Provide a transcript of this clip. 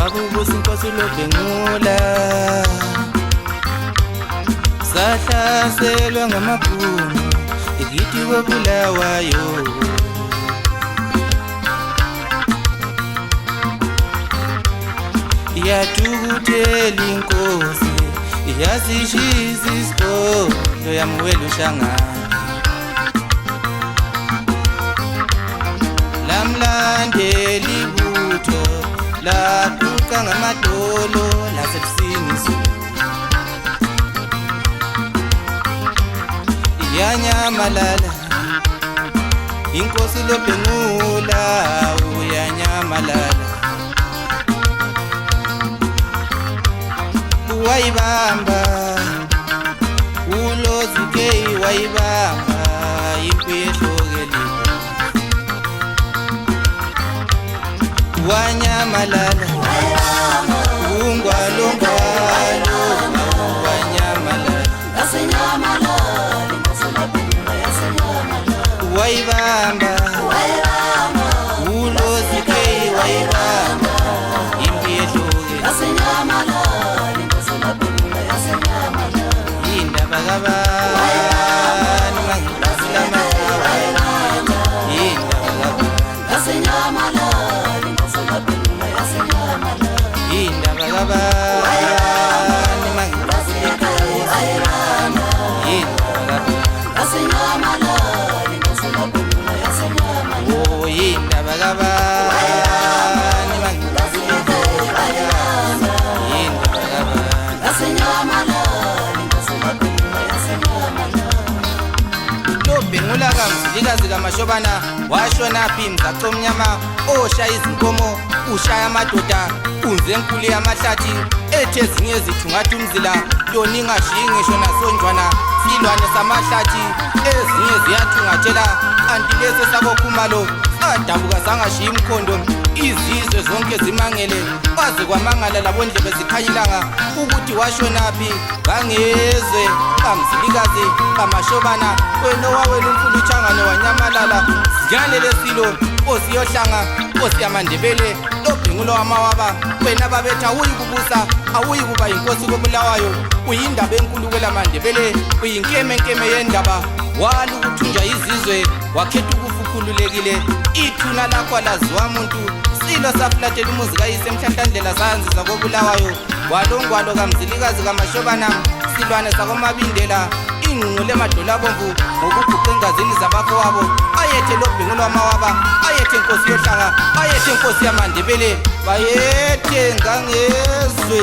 wabubusa inkosi loBhengula sahlaselwa ngamabhunu ikithi koBulawayo yathukuthela inkosi yazishisa isikolo yamwela uShangane lamlandela ibutho laquqa ngamadolo lasekusini yanyamalala inkosi loBhengula uyanyamalala wayibamba uLozike wayibamba impi ehlokele wanyamalala ungwalo wanyamalala wayibamba uLozike wayibamba impi ehlokele indaba kabani mangilama indaba kabani indaba kabani loBhengula kaMzilikazi kaMashobana washonaphi mzaco omnyama oshaya izinkomo ushaya amadoda unze enkulu yamahlathi ethe ezinye zithungatha umzila yona ingashiyi ngisho nasonjwana silwane samahlathi ezinye ziyathungathela kanti lesi sakoKhumalo sadabuka zangashiya imkhondo izizwe zonke zimangele kwaze kwamangala labondlebe zikhanyilanga ukuthi washonaphi ngangezwe kaMzilikazi kaMashobana wena wawela umfulu uTshangane wanyamalala sinyalele silo nkosi yohlanga nkosi yamaNdebele loBhengula wamawaba wena babetha awuyi kubusa awuyi kuba inkosi koBulawayo uyindaba enkulu kwelaMaNdebele uyinkemenkeme yendaba wala ukuthunjwa izizwe wakhetha ukufukhululekile ithuna lakho laziwa umuntu silo safulathela umuzi kayise emhlanhlandlela zanziza koBulawayo walongwalo kaMzilikazi kaMashobana silwane sakoMabindela ingqule emadolo abomvu ngokuguqa engazini zabafowabo ayethe loBhengula wamawaba ayethe inkosi yohlanga ayethe inkosi yamaNdebele bayethe ngangezwe